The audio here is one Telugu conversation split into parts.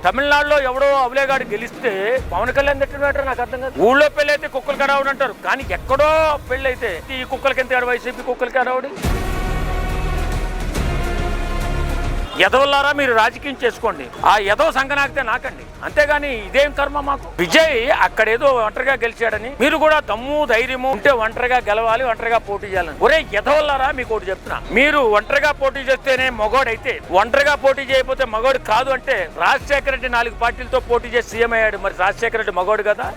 తమిళనాడులో ఎవడో అవలేగాడు గెలిస్తే పవన్ కళ్యాణ్ తిట్టినట్టు నాకు అర్థం కాదు. ఊళ్ళో పెళ్లి అయితే కుక్కలకి అడవుడు అంటారు, కానీ ఎక్కడో పెళ్లి అయితే ఈ కుక్కలకి ఎంత వైసీపీ కుక్కలకి అడవుడి. ఎదవల్లారా మీరు రాజకీయం చేసుకోండి, ఆ ఎదవ సంగనాగితే నాకండి, అంతేగాని ఇదేం కర్మ మాకు. విజయ్ అక్కడేదో ఒంటరిగా గెలిచాడని మీరు కూడా దమ్ము ధైర్యము ఉంటే ఒంటరిగా గెలవాలి, ఒంటరిగా పోటీ చేయాలని. ఒరే ఎదవల్లారా మీకు ఒకటి చెప్తున్నా, మీరు ఒంటరిగా పోటీ చేస్తేనే మగోడైతే, ఒంటరిగా పోటీ చేయకపోతే మగోడు కాదు అంటే రాజశేఖర రెడ్డి 4 పార్టీలతో పోటీ చేసి సీఎం అయ్యాడు, మరి రాజశేఖర రెడ్డి మగోడు కదా.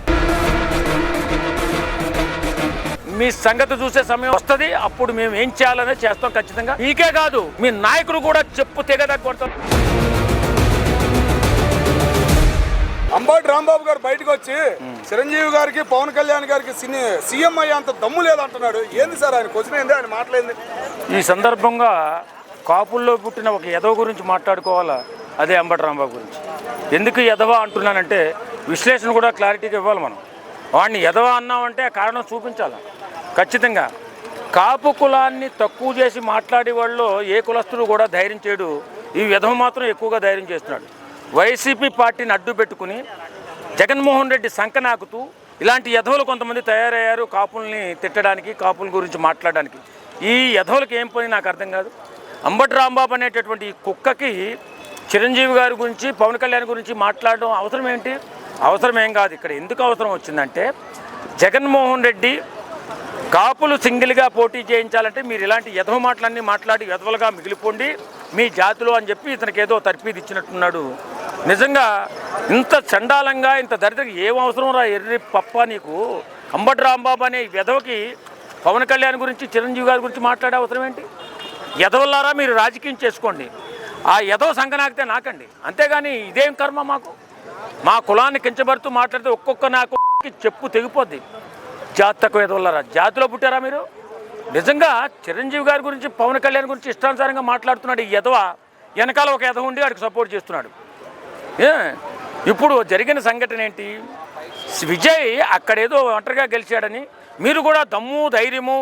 మీ సంగతి చూసే సమయం వస్తుంది, అప్పుడు మేము ఏం చేయాలనే చేస్తాం ఖచ్చితంగా. మీకే కాదు మీ నాయకులు కూడా చెప్పు తెగదగ్గొడతాం. అంబటి రాంబాబు గారు బయటకు వచ్చి చిరంజీవి గారికి పవన్ కళ్యాణ్ గారికి సీఎం అయ్యేంత దమ్ము లేదంటున్నాడు. ఏంది సార్ ఆయన క్వశ్చన్ ఏంది, ఆయన మాట్లాడింది? ఈ సందర్భంగా కాపుల్లో పుట్టిన ఒక ఎదవ గురించి మాట్లాడుకోవాలా, అదే అంబటి రాంబాబు గురించి. ఎందుకు ఎదవ అంటున్నానంటే విశ్లేషణ కూడా క్లారిటీగా ఇవ్వాలి. మనం వాడిని ఎదవ అన్నామంటే కారణం చూపించాలి ఖచ్చితంగా. కాపు కులాన్ని తక్కువ చేసి మాట్లాడే వాళ్ళు ఏ కులస్తుడు కూడా ధైర్యం చేయడు, ఈ ఎదవ మాత్రం ఎక్కువగా ధైర్యం చేస్తున్నాడు. వైసీపీ పార్టీని అడ్డు పెట్టుకుని జగన్మోహన్ రెడ్డి సంకనాకుతూ ఇలాంటి ఎదవలు కొంతమంది తయారయ్యారు కాపుల్ని తిట్టడానికి, కాపుల గురించి మాట్లాడడానికి. ఈ ఎదవలకి ఏం పని నాకు అర్థం కాదు. అంబటి రాంబాబు అనేటటువంటి ఈ కుక్కకి చిరంజీవి గారి గురించి పవన్ కళ్యాణ్ గురించి మాట్లాడడం అవసరం ఏంటి? అవసరం ఏం కాదు. ఇక్కడ ఎందుకు అవసరం వచ్చిందంటే జగన్మోహన్ రెడ్డి కాపులు సింగిల్గా పోటీ చేయించాలంటే మీరు ఇలాంటి ఎదవ మాటలన్నీ మాట్లాడి ఎదవలుగా మిగిలిపోండి మీ జాతిలో అని చెప్పి ఇతనికి ఏదో తర్ఫీదు ఇచ్చినట్టున్నాడు. నిజంగా ఇంత చండాలంగా ఇంత దరిద్రంగా ఏం అవసరం రా ఎర్రి పప్ప నీకు? అంబటి రాంబాబు అనే ఎదవకి పవన్ కళ్యాణ్ గురించి చిరంజీవి గారి గురించి మాట్లాడే అవసరం ఏంటి? ఎదవల్లారా మీరు రాజకీయం చేసుకోండి, ఆ ఎదవ సంగనాగితే నాకండి, అంతేగాని ఇదేం కర్మ మాకు. మా కులాన్ని కించబడుతూ మాట్లాడితే ఒక్కొక్క నాకు చెప్పు తెగిపోద్ది. జాతి తక్కువ ఎదవల్లారా, జాతిలో పుట్టారా మీరు? నిజంగా చిరంజీవి గారి గురించి పవన్ కళ్యాణ్ గురించి ఇష్టానుసారంగా మాట్లాడుతున్నాడు ఈ ఎదవ, వెనకాల ఒక ఎదవ ఉండి వాడికి సపోర్ట్ చేస్తున్నాడు. ఇప్పుడు జరిగిన సంఘటన ఏంటి? విజయ్ అక్కడేదో ఒంటరిగా గెలిచాడని మీరు కూడా దమ్ము ధైర్యము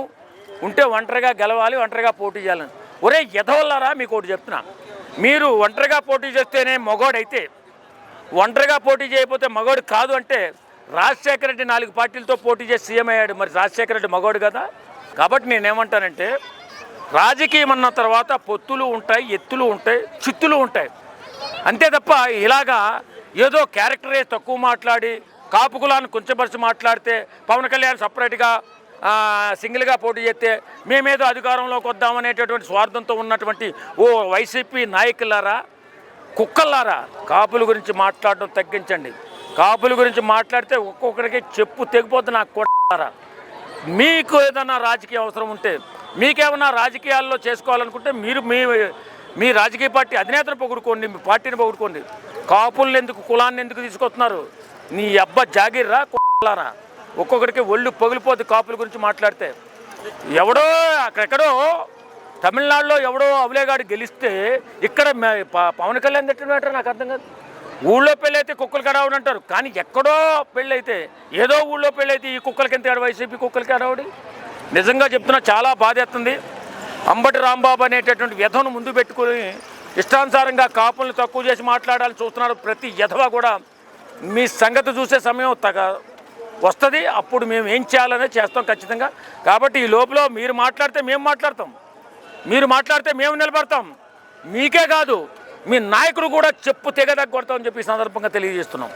ఉంటే ఒంటరిగా గెలవాలి, ఒంటరిగా పోటీ చేయాలని. ఒరే ఎదవల్లారా మీకు ఒకటి చెప్తున్నా, మీరు ఒంటరిగా పోటీ చేస్తేనే మగోడైతే, ఒంటరిగా పోటీ చేయకపోతే మగోడు కాదు అంటే రాజశేఖర రెడ్డి 4 పార్టీలతో పోటీ చేసి సీఎం అయ్యాడు, మరి రాజశేఖర రెడ్డి మగోడు కదా. కాబట్టి నేనేమంటానంటే రాజకీయం అన్న తర్వాత పొత్తులు ఉంటాయి, ఎత్తులు ఉంటాయి, చిత్తులు ఉంటాయి, అంతే తప్ప ఇలాగా ఏదో క్యారెక్టరే తక్కువ మాట్లాడి కాపు కులాన్ని కొంచెంపరిచి మాట్లాడితే పవన్ కళ్యాణ్ సపరేట్గా సింగిల్గా పోటీ చేస్తే మేమేదో అధికారంలోకి వద్దామనేటటువంటి స్వార్థంతో ఉన్నటువంటి ఓ వైసీపీ నాయకులారా, కుక్కల్లారా, కాపుల గురించి మాట్లాడడం తగ్గించండి. కాపుల గురించి మాట్లాడితే ఒక్కొక్కరికి చెప్పు తెగిపోతుంది నాకు కొట్టారా. మీకు ఏదైనా రాజకీయ అవసరం ఉంటే, మీకేమన్నా రాజకీయాల్లో చేసుకోవాలనుకుంటే మీరు మీ రాజకీయ పార్టీ అధినేతను పొగుడుకోండి, మీ పార్టీని పొగుడుకోండి. కాపుల్ని ఎందుకు, కులాన్ని ఎందుకు తీసుకొస్తున్నారు? నీ అబ్బ జాగిర్రా కొట్టారా. ఒక్కొక్కడికి ఒళ్ళు పగిలిపోద్ది కాపుల గురించి మాట్లాడితే. ఎవడో అక్కడెక్కడో తమిళనాడులో ఎవడో అవలేగాడు గెలిస్తే ఇక్కడ పవన్ కళ్యాణ్ తిట్టినట్టు నాకు అర్థం కాదు. ఊళ్ళో పెళ్ళి అయితే కుక్కలకి అడవుడు అంటారు, కానీ ఎక్కడో పెళ్ళి అయితే, ఏదో ఊళ్ళో పెళ్ళి అయితే ఈ కుక్కలకి ఎంత వైసీపీ కుక్కలకి అడవుడి. నిజంగా చెప్తున్నా, చాలా బాధేస్తుంది. అంబటి రాంబాబు అనేటటువంటి వ్యధను ముందు పెట్టుకుని ఇష్టానుసారంగా కాపులను తక్కువ చేసి మాట్లాడాలని చూస్తున్నారు ప్రతి యధవ కూడా. మీ సంగతి చూసే సమయం వస్తుంది, అప్పుడు మేము ఏం చేయాలనే చేస్తాం ఖచ్చితంగా. కాబట్టి ఈ లోపల మీరు మాట్లాడితే మేము మాట్లాడతాం, మీరు మాట్లాడితే మేము నిలబడతాం. మీకే కాదు మీ నాయకులు కూడా చెప్పు తెగదగ్గొడతామని చెప్పి ఈ సందర్భంగా తెలియజేస్తున్నాం.